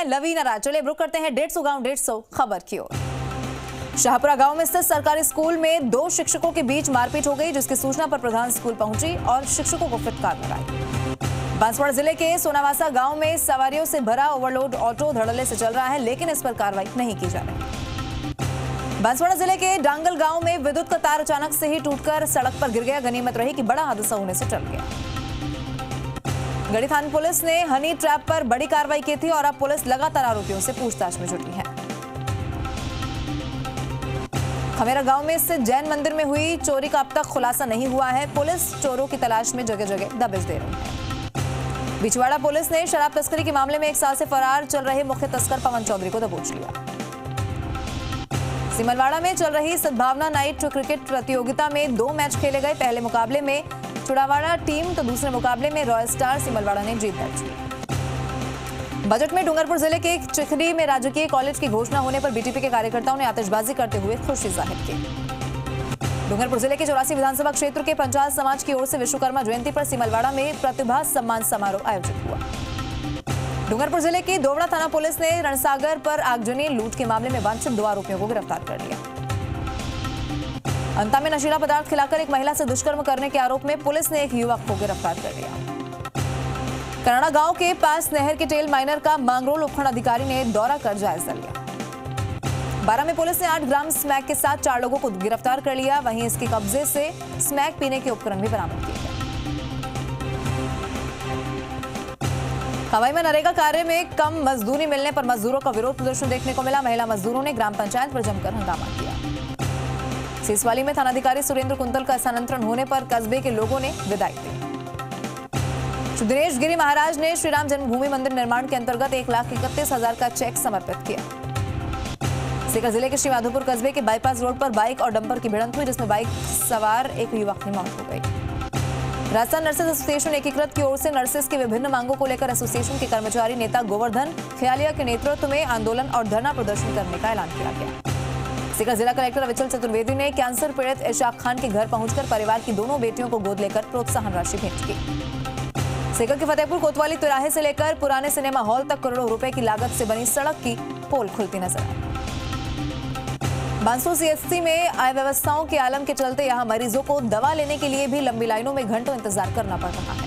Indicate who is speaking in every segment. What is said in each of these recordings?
Speaker 1: है लवीना राज। चलिए रुक करते हैं 150 गांव 150 खबर की ओर। शाहपुरा गांव में स्थित सरकारी स्कूल में 2 शिक्षकों के बीच मारपीट हो गई, जिसकी सूचना पर प्रधान स्कूल पहुंची और शिक्षकों को फटकार लगाई। बांसवाड़ा जिले के सोनावासा गांव में सवारियों से भरा ओवरलोड ऑटो धड़ल्ले से चल रहा है, लेकिन इस पर कार्रवाई नहीं की जा रही। बांसवाड़ा जिले के डांगल गांव में विद्युत का तार अचानक से ही टूटकर सड़क पर गिर गया। गनीमत रही कि बड़ा हादसा होने से टल गया। गढ़ी थाना पुलिस ने हनी ट्रैप पर बड़ी कार्रवाई की थी और अब पुलिस लगातार आरोपियों से पूछताछ में जुटी है। खमेरा गांव में स्थित जैन मंदिर में हुई चोरी का अब तक खुलासा नहीं हुआ है। पुलिस चोरों की तलाश में जगह जगह दबिश दे रही है। बिछवाड़ा पुलिस ने शराब तस्करी के मामले में 1 साल से फरार चल रहे मुख्य तस्कर पवन चौधरी को दबोच लिया। सिमलवाड़ा में चल रही सद्भावना नाइट क्रिकेट प्रतियोगिता में 2 मैच खेले गए। पहले मुकाबले में चुड़ावाड़ा टीम तो दूसरे मुकाबले में रॉयल स्टार सिमलवाड़ा ने जीत दर्ज की। बजट में डूंगरपुर जिले के चिखली में राजकीय कॉलेज की घोषणा होने पर बीटीपी के कार्यकर्ताओं ने आतिशबाजी करते हुए खुशी जाहिर की। डूंगरपुर जिले के 84 विधानसभा क्षेत्र के पंचाल समाज की ओर से विश्वकर्मा जयंती पर सिमलवाड़ा में प्रतिभा सम्मान समारोह आयोजित हुआ। डूंगरपुर जिले की दोवड़ा थाना पुलिस ने रणसागर पर आगजनी लूट के मामले में वांछित 2 आरोपियों को गिरफ्तार कर लिया। अंता में नशीला पदार्थ खिलाकर एक महिला से दुष्कर्म करने के आरोप में पुलिस ने एक युवक को गिरफ्तार कर लिया। कनाड़ा गांव के पास नहर के टेल माइनर का मांगरोल उपखंड अधिकारी ने दौरा कर जायजा लिया। 12 में पुलिस ने 8 ग्राम स्मैक के साथ 4 लोगों को गिरफ्तार कर लिया। वहीं इसके कब्जे से स्मैक पीने के उपकरण भी बरामद किए गए। हवाई में नरेगा कार्य में कम मजदूरी मिलने पर मजदूरों का विरोध प्रदर्शन देखने को मिला। महिला मजदूरों ने ग्राम पंचायत पर जमकर हंगामा किया। सीसवाली में थानाधिकारी सुरेंद्र कुंतल का स्थानांतरण होने पर कस्बे के लोगों ने विदाई दी। दिनेश गिरी महाराज ने श्री राम जन्मभूमि मंदिर निर्माण के अंतर्गत 1,31,000 का चेक समर्पित किया। सीकर जिले के श्रीमाधोपुर कस्बे के बाईपास रोड पर बाइक और डंपर की भिड़ंत हुई, जिसमें बाइक सवार एक युवक की मौत हो गई। राजस्थान नर्सेज एसोसिएशन एकीकृत की ओर से नर्सेज की विभिन्न मांगों को लेकर एसोसिएशन के कर्मचारी नेता गोवर्धन खियालिया के नेतृत्व में आंदोलन और धरना प्रदर्शन करने का ऐलान किया गया। सीकर जिला कलेक्टर अविचल चतुर्वेदी ने कैंसर पीड़ित इशाक खान के घर पहुंचकर परिवार की दोनों बेटियों को गोद लेकर प्रोत्साहन राशि भेंट की। सीकर के फतेहपुर कोतवाली तिराहे से लेकर पुराने सिनेमा हॉल तक करोड़ों रुपए की लागत से बनी सड़क की पोल खुलती नजर आई। बांसुर सीएचसी में अव्यवस्थाओं के आलम के चलते यहां मरीजों को दवा लेने के लिए भी लंबी लाइनों में घंटों इंतजार करना पड़ रहा है।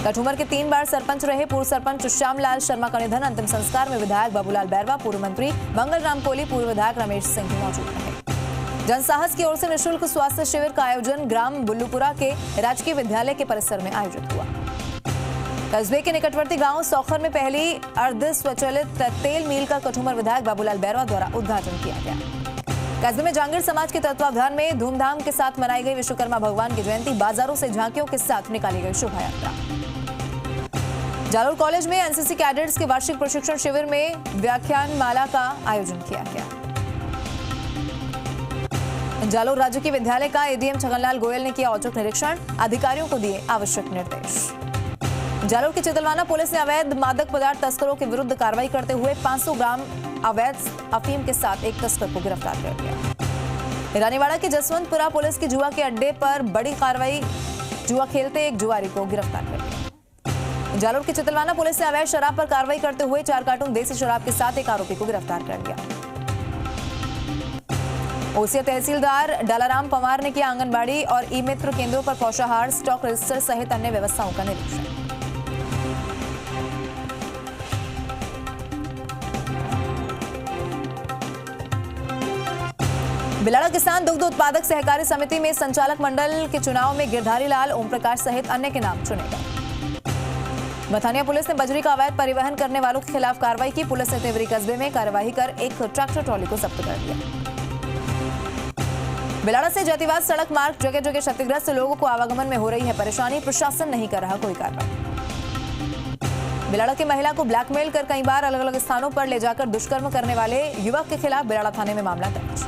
Speaker 1: कठुमर के 3 बार सरपंच रहे पूर्व सरपंच श्यामलाल शर्मा का निधन। अंतिम संस्कार में विधायक बाबूलाल बैरवा, पूर्व मंत्री मंगल राम कोहली, पूर्व विधायक रमेश सिंह भी मौजूद रहे। जनसाहस की ओर से निःशुल्क स्वास्थ्य शिविर का आयोजन ग्राम बुल्लूपुरा के राजकीय विद्यालय के परिसर में आयोजित हुआ। कस्बे के निकटवर्ती गांव सौखर में पहली अर्ध स्वचालित तेल मिल का कठुमर विधायक बाबूलाल बैरवा द्वारा उद्घाटन किया गया। कस्बे में जांगीर समाज के तत्वावधान में धूमधाम के साथ मनाई गई विश्वकर्मा भगवान की जयंती। बाजारों से झांकियों के साथ निकाली गई शोभा यात्रा। जालोर कॉलेज में एनसीसी कैडेट्स के वार्षिक प्रशिक्षण शिविर में व्याख्यान माला का आयोजन किया गया। जालोर राजकीय विद्यालय का एडीएम छगनलाल गोयल ने किया औचक निरीक्षण, अधिकारियों को दिए आवश्यक निर्देश। जालोर की चितलवाना पुलिस ने अवैध मादक पदार्थ तस्करों के विरुद्ध कार्रवाई करते हुए 500 ग्राम अवैध अफीम के साथ एक तस्कर को गिरफ्तार कर लिया। रानीवाड़ा के जसवंतपुरा पुलिस की जुआ के अड्डे पर बड़ी कार्रवाई, जुआ खेलते एक जुआरी को गिरफ्तार कर लिया। जालोर की चितलवाना पुलिस ने अवैध शराब पर कार्रवाई करते हुए 4 कार्टून देसी शराब के साथ एक आरोपी को गिरफ्तार कर लिया। ओसिया तहसीलदार डालाराम पवार ने किया आंगनबाड़ी और ई मित्र केंद्रों पर पोषाहार, स्टॉक रजिस्टर सहित अन्य व्यवस्थाओं का निरीक्षण। बिलाड़ा किसान दुग्ध उत्पादक सहकारी समिति में संचालक मंडल के चुनाव में गिरधारी लाल, ओम प्रकाश सहित अन्य के नाम चुने गए। मथानिया पुलिस ने बजरी का अवैध परिवहन करने वालों के खिलाफ कार्रवाई की। पुलिस ने तेवरी कस्बे में कार्यवाही कर एक ट्रैक्टर ट्रॉली को जब्त कर लिया। बिलाड़ा से जातिवाद सड़क मार्ग जगह जगह क्षतिग्रस्त, लोगों को आवागमन में हो रही है परेशानी, प्रशासन नहीं कर रहा कोई कार्रवाई। बिलाड़ा की महिला को ब्लैकमेल कर कई बार अलग अलग स्थानों पर ले जाकर दुष्कर्म करने वाले युवक के खिलाफ बिलाड़ा थाने में मामला दर्ज।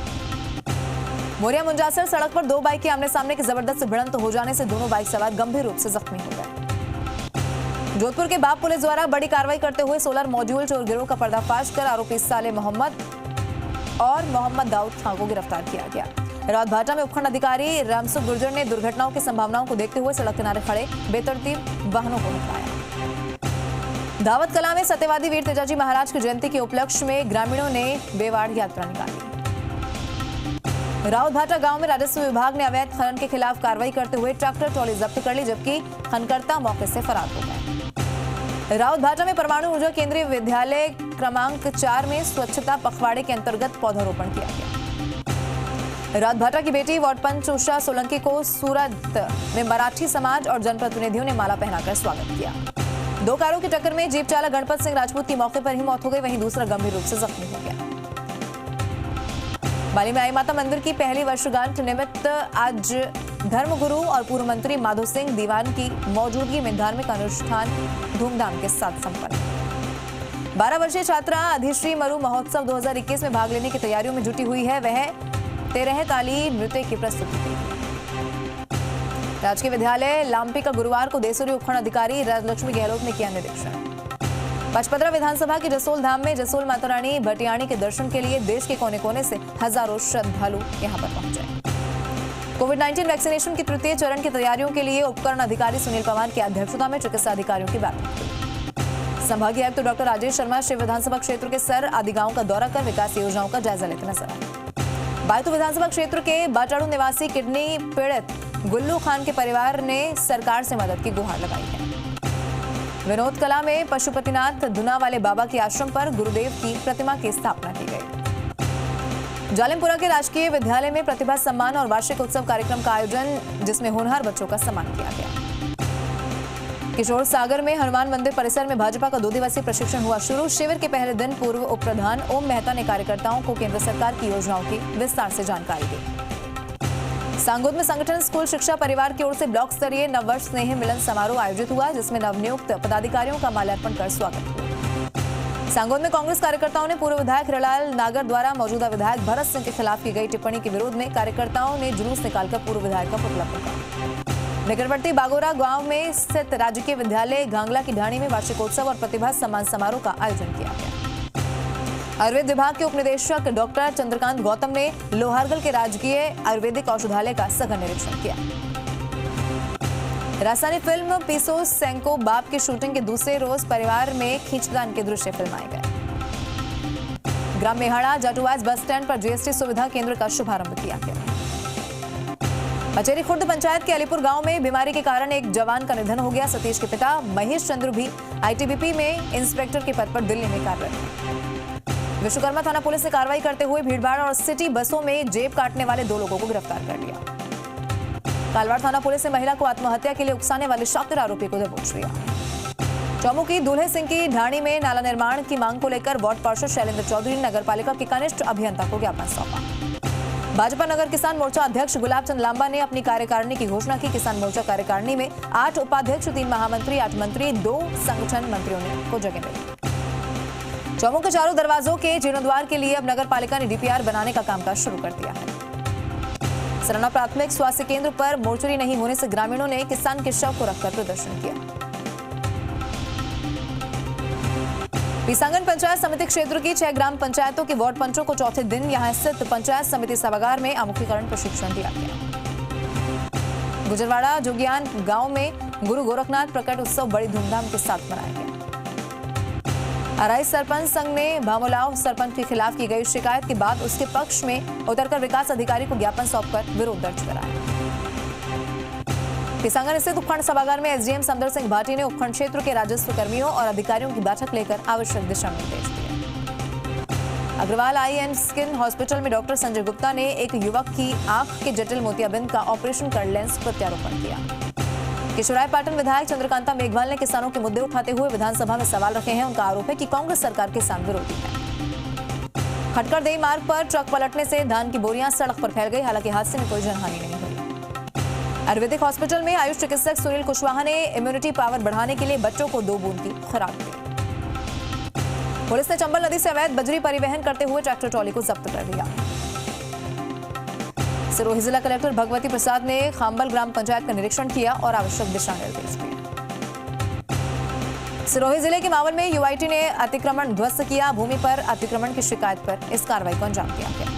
Speaker 1: मोरिया मुंजासर सड़क पर 2 बाइक के आमने सामने की जबरदस्त भिड़ंत हो जाने से दोनों बाइक सवार गंभीर रूप से जख्मी हो गए। जोधपुर के बाप पुलिस द्वारा बड़ी कार्रवाई करते हुए सोलर मॉड्यूल चोर गिरोह का पर्दाफाश कर आरोपी साले मोहम्मद और मोहम्मद दाऊद खान को गिरफ्तार किया गया। रावतभाटा में उपखंड अधिकारी रामसुख गुर्जर ने दुर्घटनाओं की संभावनाओं को देखते हुए सड़क किनारे खड़े बेतरतीब वाहनों को हटाया। दावत कला में सत्यवादी वीर तेजाजी महाराज की जयंती के उपलक्ष्य में ग्रामीणों ने बेवाड़ यात्रा निकाली। रावतभाटा गांव में राजस्व विभाग ने अवैध खनन के खिलाफ कार्रवाई करते हुए ट्रैक्टर ट्रॉली जब्त कर ली, जबकि खननकर्ता मौके से फरार हो गए। रावतभाटा में परमाणु ऊर्जा केंद्रीय विद्यालय क्रमांक 4 में स्वच्छता पखवाड़े के अंतर्गत पौधारोपण किया गया। रावतभाटा की बेटी वार्ड पंच उषा सोलंकी को सूरत में मराठी समाज और जनप्रतिनिधियों ने माला पहनाकर स्वागत किया। 2 कारों की टक्कर में जीप चालक गणपत सिंह राजपूत की मौके पर ही मौत हो गई, वहीं दूसरा गंभीर रूप से जख्मी हो गया। बाली में आई माता मंदिर की पहली वर्षगांठ निमित्त आज धर्मगुरु और पूर्व मंत्री माधो सिंह दीवान की मौजूदगी में धार्मिक अनुष्ठान धूमधाम के साथ संपन्न। 12 वर्षीय छात्रा अधिश्री मरु महोत्सव 2021 में भाग लेने की तैयारियों में जुटी हुई है। वह 13 ताली नृत्य की प्रस्तुति की। राजकीय विद्यालय लांपी का गुरुवार को देसूरी उपखंड अधिकारी राजलक्ष्मी गहलोत ने किया निरीक्षण। पचपदरा विधानसभा की जसोल धाम में जसोल माता रानी भटियाणी के दर्शन के लिए देश के कोने कोने से हजारों श्रद्धालु यहां पर पहुंचे। कोविड-19 वैक्सीनेशन की तृतीय चरण की तैयारियों के लिए उपकरण अधिकारी सुनील पवार की अध्यक्षता में चिकित्सा अधिकारियों की बैठक हुई। संभागीय आयुक्त डॉक्टर राजेश शर्मा शिव विधानसभा क्षेत्र के सर आदि गांव का दौरा कर विकास योजनाओं का जायजा लेते नजर आए। बायतू विधानसभा क्षेत्र के बाटाड़ू निवासी किडनी पीड़ित गुल्लू खान के परिवार ने सरकार से मदद की गुहार लगाई है। विनोद कला में पशुपतिनाथ धुना वाले बाबा के आश्रम पर गुरुदेव की प्रतिमा की स्थापना की गई। जालिमपुरा के राजकीय विद्यालय में प्रतिभा सम्मान और वार्षिक उत्सव कार्यक्रम का आयोजन, जिसमें होनहार बच्चों का सम्मान किया गया। किशोर सागर में हनुमान मंदिर परिसर में भाजपा का 2 दिवसीय प्रशिक्षण हुआ शुरू। शिविर के पहले दिन पूर्व उप प्रधान ओम मेहता ने कार्यकर्ताओं को केंद्र सरकार की योजनाओं की विस्तार से जानकारी दी। सांगोद में संगठन स्कूल शिक्षा परिवार की ओर से ब्लॉक स्तरीय नववर्ष स्नेह मिलन समारोह आयोजित हुआ, जिसमें नवनियुक्त पदाधिकारियों का माल्यार्पण कर स्वागत हुआ। सांगोद में कांग्रेस कार्यकर्ताओं ने पूर्व विधायक हिरालाल नागर द्वारा मौजूदा विधायक भरत सिंह के खिलाफ की गई टिप्पणी के विरोध में कार्यकर्ताओं ने जुलूस निकालकर पूर्व विधायक का पुतला फूंका। निकटवर्ती बागोरा गांव में स्थित राजकीय विद्यालय घांगला की ढाणी में वार्षिकोत्सव और प्रतिभा सम्मान समारोह का आयोजन किया गया। आयुर्वेद विभाग के उपनिदेशक डॉक्टर चंद्रकांत गौतम ने लोहारगल के राजकीय आयुर्वेदिक औषधालय का सघन निरीक्षण किया। राजस्थानी फिल्म पीसो सेंको बाप की शूटिंग के दूसरे रोज परिवार में खींचतान के दृश्य फिल्माए गए। ग्राम मेहाड़ा जाटुवास बस स्टैंड पर जीएसटी सुविधा केंद्र का शुभारंभ किया गया। पचेरी खुर्द पंचायत के अलीपुर गांव में बीमारी के कारण एक जवान का निधन हो गया। सतीश के पिता महेश चंद्र भी आईटीबीपी में इंस्पेक्टर के पद पर दिल्ली में कार्यरत हैं। विश्वकर्मा थाना पुलिस ने कार्रवाई करते हुए भीड़भाड़ और सिटी बसों में जेब काटने वाले 2 लोगों को गिरफ्तार कर लिया। कालवाड़ थाना पुलिस ने महिला को आत्महत्या के लिए उकसाने वाले शातिर आरोपी को दबोच लिया। चौमू की दूल्हे सिंह की ढाणी में नाला निर्माण की मांग को लेकर वार्ड पार्षद शैलेंद्र चौधरी ने नगरपालिका के कनिष्ठ अभियंता को ज्ञापन सौंपा। भाजपा नगर किसान मोर्चा अध्यक्ष गुलाब चंद लांबा ने अपनी कार्यकारिणी की घोषणा की। किसान मोर्चा कार्यकारिणी में 8 उपाध्यक्ष, 3 महामंत्री, 8 मंत्री, 2 संगठन मंत्रियों को जगह मिली। चौमू के चारों दरवाजों के जीर्णोद्वार के लिए अब नगर पालिका ने डीपीआर बनाने का कामकाज शुरू कर दिया है। सराना प्राथमिक स्वास्थ्य केंद्र पर मोर्चरी नहीं होने से ग्रामीणों ने किसान के शव को रखकर प्रदर्शन किया। पीसांगन पंचायत समिति क्षेत्र की 6 ग्राम पंचायतों के वार्ड पंचों को चौथे दिन यहां स्थित पंचायत समिति सभागार में आमुखीकरण प्रशिक्षण दिया गया। गुजरवाड़ा जोगियान गांव में गुरु गोरखनाथ प्रकट उत्सव बड़ी धूमधाम के साथ मनाया गया। अराई सरपंच संघ ने भामोलाव सरपंच के खिलाफ की गई शिकायत के बाद उसके पक्ष में उतरकर विकास अधिकारी को ज्ञापन सौंपकर विरोध दर्ज कराया। पीसांगन स्थित उपखंड सभागार में एसडीएम समदर सिंह भाटी ने उपखंड क्षेत्र के राजस्व कर्मियों और अधिकारियों की बैठक लेकर आवश्यक दिशा निर्देश दिए। अग्रवाल आई एंड स्किन हॉस्पिटल में डॉक्टर संजय गुप्ता ने एक युवक की आंख के जटिल मोतियाबिंद का ऑपरेशन कर लेंस प्रत्यारोपण किया। किशोराय पाटन विधायक चंद्रकांता मेघवाल ने किसानों के मुद्दे उठाते हुए विधानसभा में सवाल रखे हैं। उनका आरोप है कि कांग्रेस सरकार किसान विरोधी है। खटकर देई मार्ग पर ट्रक पलटने से धान की बोरियां सड़क पर फैल गई। हालांकि हादसे में कोई जनहानि नहीं हुई। आयुर्वेदिक हॉस्पिटल में आयुष चिकित्सक सुनील कुशवाहा ने इम्यूनिटी पावर बढ़ाने के लिए बच्चों को 2 बूंद की खुराक दी। पुलिस ने चंबल नदी से अवैध बजरी परिवहन करते हुए ट्रैक्टर ट्रॉली को जब्त कर लिया। सिरोही जिला कलेक्टर भगवती प्रसाद ने खांबल ग्राम पंचायत का निरीक्षण किया और आवश्यक दिशा निर्देश दिए। सिरोही जिले के मावल में यूआईटी ने अतिक्रमण ध्वस्त किया। भूमि पर अतिक्रमण की शिकायत पर इस कार्रवाई को अंजाम दिया गया।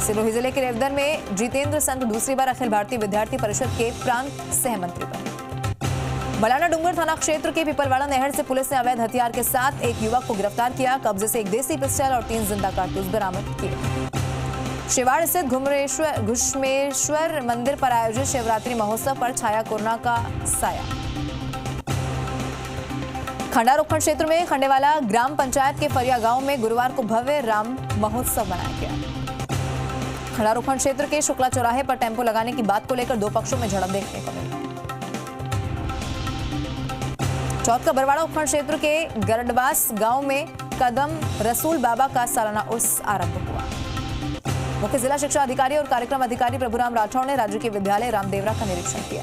Speaker 1: सिरोही जिले के रेवदर में जितेंद्र संत दूसरी बार अखिल भारतीय विद्यार्थी परिषद के प्रांत सह मंत्री बने। मलाना डूंगर थाना क्षेत्र के पिपलवाड़ा नहर से पुलिस ने अवैध हथियार के साथ एक युवक को गिरफ्तार किया। कब्जे से एक देसी पिस्टल और 3 जिंदा कारतूस बरामद किए। शिवाड़ स्थित घुश्मेश्वर मंदिर पर आयोजित शिवरात्रि महोत्सव पर छाया कोरोना का साया। खंडारोखण क्षेत्र में खंडेवाला ग्राम पंचायत के फरिया गांव में गुरुवार को भव्य राम महोत्सव मनाया गया। खंडारोखण क्षेत्र के शुक्ला चौराहे पर टेंपो लगाने की बात को लेकर दो पक्षों में झड़प देखने को मिली। चौथ का बरवाड़ा उपखंड क्षेत्र के गरडबास गांव में कदम रसूल बाबा का सालाना उर्स आरंभ हुआ। मुख्य जिला शिक्षा अधिकारी और कार्यक्रम अधिकारी प्रभुराम राठौड़ ने राज्य के विद्यालय रामदेवरा का निरीक्षण किया।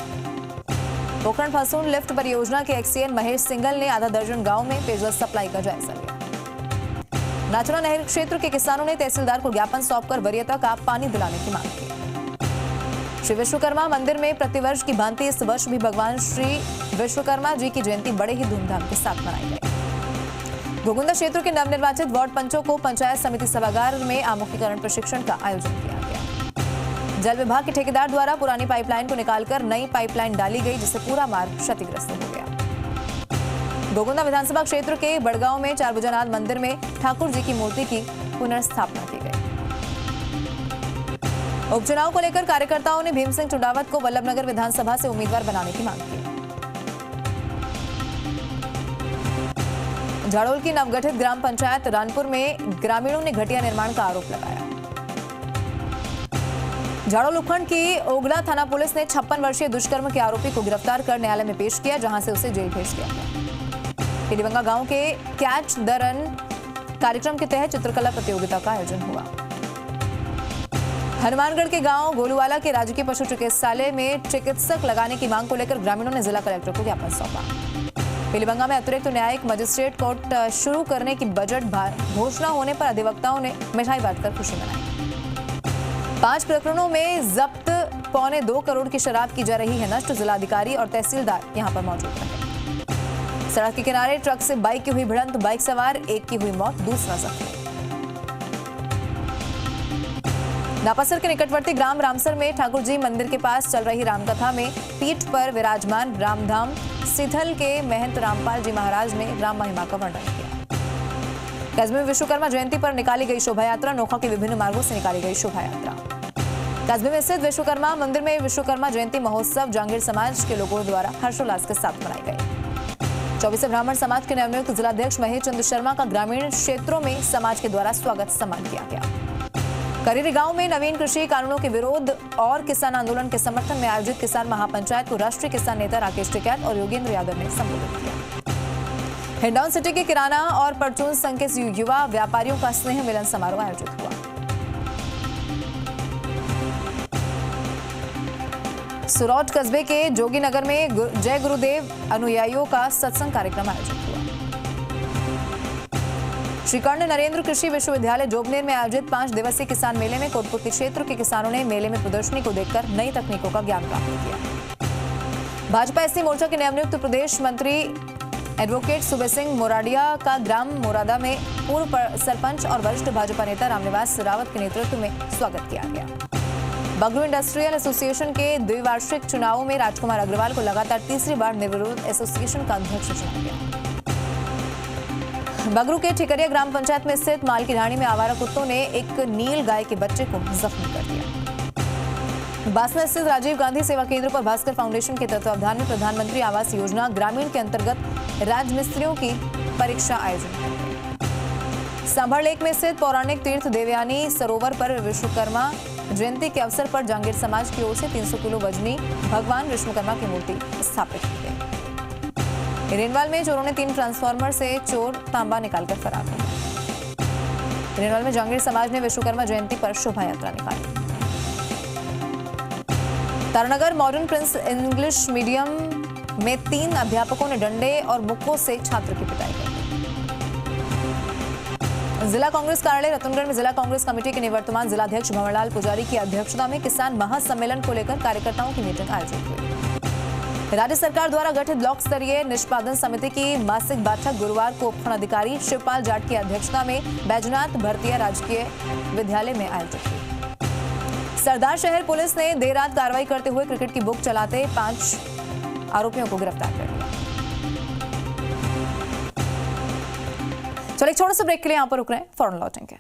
Speaker 1: पोखरण फसून लिफ्ट परियोजना के एक्सीएन महेश सिंगल ने आधा दर्जन गांव में पेयजल सप्लाई का जायजा लिया। नाचना नहर क्षेत्र के किसानों ने तहसीलदार को ज्ञापन सौंपकर वरीयता का पानी दिलाने की मांग की। श्री विश्वकर्मा मंदिर में प्रतिवर्ष की भांति इस वर्ष भी भगवान श्री विश्वकर्मा जी की जयंती बड़े ही धूमधाम के साथ मनाई गई। घोगुंदा क्षेत्र के नवनिर्वाचित वार्ड पंचों को पंचायत समिति सभागार में आमुखीकरण प्रशिक्षण का आयोजन किया गया। जल विभाग के ठेकेदार द्वारा पुरानी पाइपलाइन को निकालकर नई पाइपलाइन डाली गई, जिससे पूरा मार्ग क्षतिग्रस्त हो गया। घोगुंदा विधानसभा क्षेत्र के बड़गांव में 4 भुजानाथ मंदिर में ठाकुर जी की मूर्ति की पुनर्स्थापना की गई। उपचुनाव को लेकर कार्यकर्ताओं ने भीम सिंह चुंडावत को वल्लभनगर विधानसभा से उम्मीदवार बनाने की मांग की। झाड़ोल की नवगठित ग्राम पंचायत रानपुर में ग्रामीणों ने घटिया निर्माण का आरोप लगाया। झाड़ोल उपखंड की ओगला थाना पुलिस ने 56 वर्षीय दुष्कर्म के आरोपी को गिरफ्तार कर न्यायालय में पेश किया, जहां से उसे जेल भेज दिया गया। पीलीबंगा गांव के कैच द रन कार्यक्रम के तहत चित्रकला प्रतियोगिता का आयोजन हुआ। हनुमानगढ़ के गांव गोलूवाला के राजकीय पशु चिकित्सालय में चिकित्सक लगाने की मांग को लेकर ग्रामीणों ने जिला कलेक्टर को ज्ञापन सौंपा। पीलीबंगा में अतिरिक्त न्यायिक मजिस्ट्रेट कोर्ट शुरू करने की बजट घोषणा होने पर अधिवक्ताओं ने मिठाई बांटकर खुशी मनाई। 5 प्रकरणों में जब्त 1.25 करोड़ की शराब की जा रही है नष्ट। जिलाधिकारी और तहसीलदार यहां पर मौजूद रहे। सड़क के किनारे ट्रक से बाइक की हुई भिड़ंत, बाइक सवार एक की हुई मौत, दूसरा जख्मी। नापासर के निकटवर्ती ग्राम रामसर में ठाकुर जी मंदिर के पास चल रही रामकथा में पीठ पर विराजमान रामधाम सिथल के महंत रामपाल जी महाराज ने राम महिमा का वर्णन किया। कस्बे में विश्वकर्मा जयंती पर निकाली गई शोभा यात्रा। नोखा के विभिन्न मार्गों से निकाली गई शोभा यात्रा। कस्बे में स्थित विश्वकर्मा मंदिर में विश्वकर्मा जयंती महोत्सव जांगीर समाज के लोगों द्वारा हर्षोल्लास के साथ मनाई गई। 24 ब्राह्मण समाज के नवनियुक्त जिलाध्यक्ष महेश चंद्र शर्मा का ग्रामीण क्षेत्रों में समाज के द्वारा स्वागत सम्मान किया गया। करीरी गांव में नवीन कृषि कानूनों के विरोध और किसान आंदोलन के समर्थन में आयोजित किसान महापंचायत को राष्ट्रीय किसान नेता राकेश टिकैत और योगेंद्र यादव ने संबोधित किया। हिंडौन सिटी के किराना और परचून संघ के युवा व्यापारियों का स्नेह मिलन समारोह आयोजित हुआ। सुरौट कस्बे के जोगीनगर में जय गुरुदेव अनुयायियों का सत्संग कार्यक्रम आयोजित हुआ। श्री कर्ण नरेंद्र कृषि विश्वविद्यालय जोबनेर में आयोजित 5 दिवसीय किसान मेले में कोटपुर क्षेत्र के किसानों ने मेले में प्रदर्शनी को देखकर नई तकनीकों का ज्ञान प्राप्त किया। भाजपा एससी मोर्चा के नवनियुक्त प्रदेश मंत्री एडवोकेट सुबे सिंह मोराडिया का ग्राम मोरादा में पूर्व सरपंच और वरिष्ठ भाजपा नेता रामनिवास रावत के नेतृत्व में स्वागत किया गया। बगरू इंडस्ट्रियल एसोसिएशन के द्विवार्षिक चुनावों में राजकुमार अग्रवाल को लगातार तीसरी बार निर्विरोध एसोसिएशन का अध्यक्ष चुना गया। बगरू के ठिकरिया ग्राम पंचायत में स्थित माल की ढाणी में आवारा कुत्तों ने एक नील गाय के बच्चे को जख्मी कर दिया। बासना स्थित राजीव गांधी सेवा केंद्र पर भास्कर फाउंडेशन के तत्वावधान में प्रधानमंत्री आवास योजना ग्रामीण के अंतर्गत राजमिस्त्रियों की परीक्षा आयोजन की गई। सांभर लेक में स्थित पौराणिक तीर्थ देवयानी सरोवर पर विश्वकर्मा जयंती के अवसर पर जांगीर समाज की ओर से 300 किलो वजनी भगवान विश्वकर्मा की मूर्ति स्थापित की गई। रेनवाल में चोरों ने 3 ट्रांसफार्मर से चोर तांबा निकालकर फरार हो गए। रेनवाल में जांगीर समाज ने विश्वकर्मा जयंती पर शोभा यात्रा निकाली। Taranagar modern Prince English medium में 3 अध्यापकों ने डंडे और मुक्कों से छात्र की पिटाई की। जिला कांग्रेस कार्यालय रतनगढ़ में जिला कांग्रेस कमेटी के निवर्तमान जिलाध्यक्ष भंवरलाल पुजारी की अध्यक्षता में किसान महासम्मेलन को लेकर कार्यकर्ताओं की मीटिंग आयोजित हुई। राज्य सरकार द्वारा गठित ब्लॉक स्तरीय निष्पादन समिति की मासिक बैठक गुरुवार को उपखंड अधिकारी शिवपाल जाट की अध्यक्षता में बैजनाथ भरतिया राजकीय विद्यालय में आयोजित हुई। सरदार शहर पुलिस ने देर रात कार्रवाई करते हुए क्रिकेट की बुक चलाते 5 आरोपियों को गिरफ्तार कर लिया। चलिए छोटे से ब्रेक के लिए यहाँ पर रुक रहे हैं, फौरन लौटेंगे।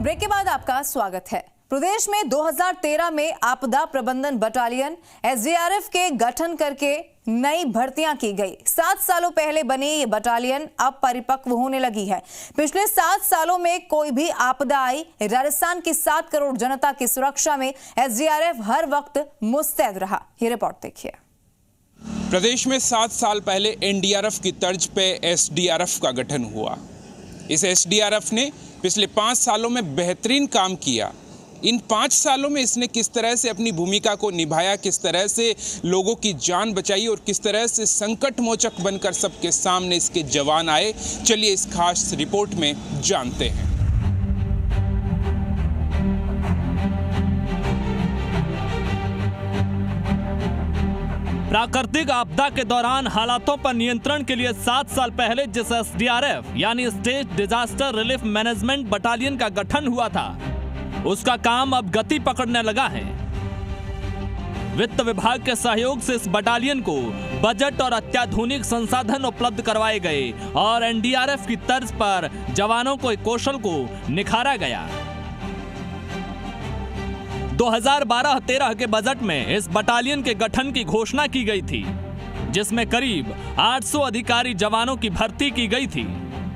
Speaker 1: ब्रेक के बाद आपका स्वागत है। प्रदेश में 2013 में आपदा प्रबंधन बटालियन एसडीआरएफ के गठन करके नई भर्तियां की गई। 7 सालों पहले बनी ये बटालियन अब परिपक्व होने लगी है। पिछले 7 सालों में कोई भी आपदा आई, राजस्थान की 7 करोड़ जनता की सुरक्षा में एसडीआरएफ हर वक्त मुस्तैद रहा। ये रिपोर्ट देखिए।
Speaker 2: प्रदेश में 7 साल पहले एनडीआरएफ की तर्ज पे एसडीआरएफ का गठन हुआ। इस एसडीआरएफ ने पिछले 5 सालों में बेहतरीन काम किया। इन 5 सालों में इसने किस तरह से अपनी भूमिका को निभाया, किस तरह से लोगों की जान बचाई और किस तरह से संकट मोचक बनकर सबके सामने इसके जवान आए, चलिए इस खास रिपोर्ट में जानते हैं।
Speaker 3: प्राकृतिक आपदा के दौरान हालातों पर नियंत्रण के लिए 7 साल पहले जिस SDRF यानी state disaster relief management battalion का गठन हुआ था, उसका काम अब गति पकड़ने लगा है। वित्त विभाग के सहयोग से इस बटालियन को बजट और अत्याधुनिक संसाधन उपलब्ध करवाए गए और NDRF की तर्ज पर जवानों के कौशल को निखारा गया। 2012-13 के बजट में इस बटालियन के गठन की घोषणा की गई थी, जिसमें करीब 800 अधिकारी जवानों की भर्ती की गई थी।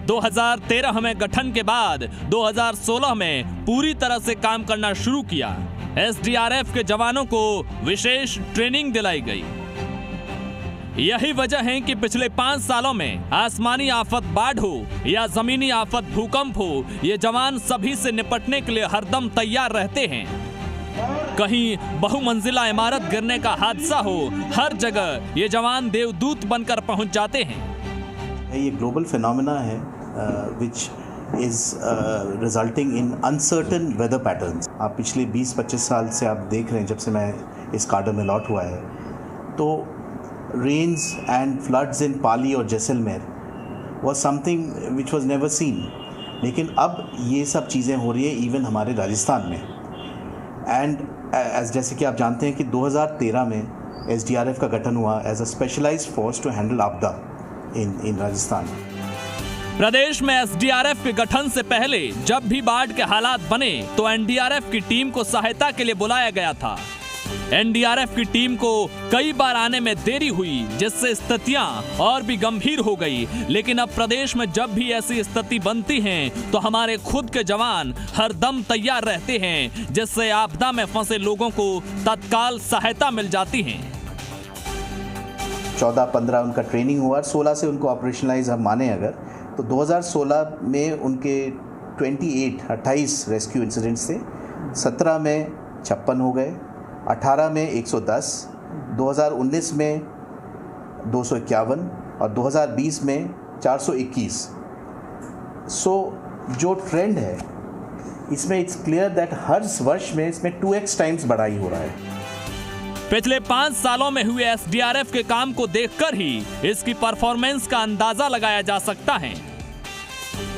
Speaker 3: 2013 में गठन के बाद 2016 में पूरी तरह से काम करना शुरू किया। SDRF के जवानों को विशेष ट्रेनिंग दिलाई गई। यही वजह है कि पिछले 5 सालों में आसमानी आफत बाढ़ हो या जमीनी आफत भूकंप हो, ये जवान सभी से निपटने के लिए हरदम तैयार रहते हैं। कहीं बहुमंजिला इमारत गिरने का हादसा हो, हर जगह ये जवान देवदूत बनकर पहुंच जाते हैं।
Speaker 4: ये ग्लोबल फिनोमेना है which is resulting in uncertain weather patterns। आप पिछले 20-25 साल से आप देख रहे हैं, जब से मैं इस कार्डर में लौट हुआ है, तो रेन्स एंड फ्लड्स इन पाली और Jaisalmer was something which was never seen। लेकिन अब ये सब चीज़ें हो रही है इवन हमारे राजस्थान में। एंड जैसे कि आप जानते हैं कि 2013 में SDRF का गठन हुआ as a specialized force to handle आपदा इन राजस्थान।
Speaker 3: प्रदेश में SDRF के गठन से पहले जब भी बाढ़ के हालात बने तो NDRF की टीम को सहायता के लिए बुलाया गया था। NDRF की टीम को कई बार आने में देरी हुई, जिससे स्थितियां और भी गंभीर हो गई। लेकिन अब प्रदेश में जब भी ऐसी स्थिति बनती है तो हमारे खुद के जवान हरदम तैयार रहते हैं, जिससे आपदा में फंसे लोगों को तत्काल सहायता मिल जाती है।
Speaker 4: 14-15 उनका ट्रेनिंग हुआ, 16 से उनको ऑपरेशनलाइज हम माने अगर, तो 2016 में उनके 28 रेस्क्यू इंसिडेंट्स थे। 17 में 56 हो गए, 18 में 110, 2019 में 251 और 2020 में 421। सो जो ट्रेंड है इसमें इट्स क्लियर दैट हर वर्ष में इसमें 2x टाइम्स बढ़ाई हो रहा है।
Speaker 3: पिछले 5 सालों में हुए SDRF के काम को देखकर ही इसकी परफॉर्मेंस का अंदाजा लगाया जा सकता है।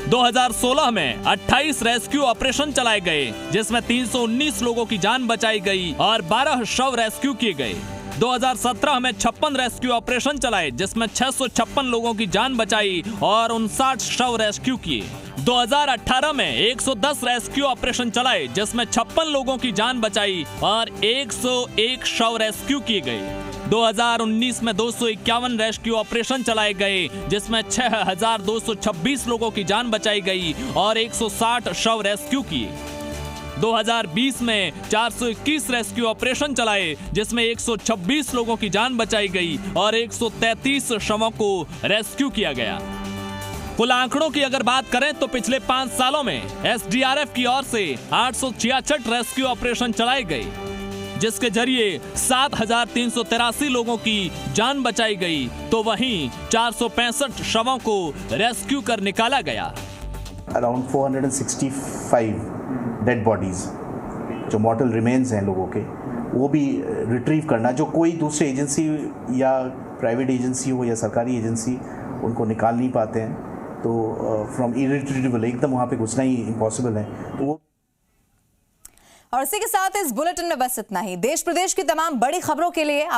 Speaker 3: 2016 में 28 रेस्क्यू ऑपरेशन चलाए गए, जिसमें 319 लोगों की जान बचाई गई और 12 शव रेस्क्यू किए गए। 2017 में 56 रेस्क्यू ऑपरेशन चलाए, जिसमें 656 लोगों की जान बचाई और 59 शव रेस्क्यू किए। 2018 में 110 रेस्क्यू ऑपरेशन चलाए, जिसमें 56 लोगों की जान बचाई और 101 शव रेस्क्यू किए गए। 2019 में 251 रेस्क्यू ऑपरेशन चलाए गए, जिसमें 6226 लोगों की जान बचाई गई और 160 शव रेस्क्यू किए। 2020 में 421 रेस्क्यू ऑपरेशन चलाए, जिसमें 126 लोगों की जान बचाई गई और 133 शवों को रेस्क्यू किया गया। कुल आंकड़ों की अगर बात करें तो पिछले 5 सालों में SDRF की ओर से 866 रेस्क्यू ऑपरेशन चलाए गए, जिसके जरिए 7383 लोगों की जान बचाई गई, तो वहीं 465 शवों को रेस्क्यू कर निकाला गया।
Speaker 4: अराउंड 465 डेड बॉडीज जो मॉर्टल रिमेन्स हैं लोगों के, वो भी रिट्रीव करना, जो कोई दूसरी एजेंसी या प्राइवेट एजेंसी हो या सरकारी एजेंसी उनको निकाल नहीं पाते हैं, तो फ्रॉम इरिट्रीवेबल एकदम वहाँ पे घुसना ही इम्पॉसिबल है। तो वो
Speaker 1: और इसी के साथ इस बुलेटिन में बस इतना ही। देश प्रदेश की तमाम बड़ी खबरों के लिए आप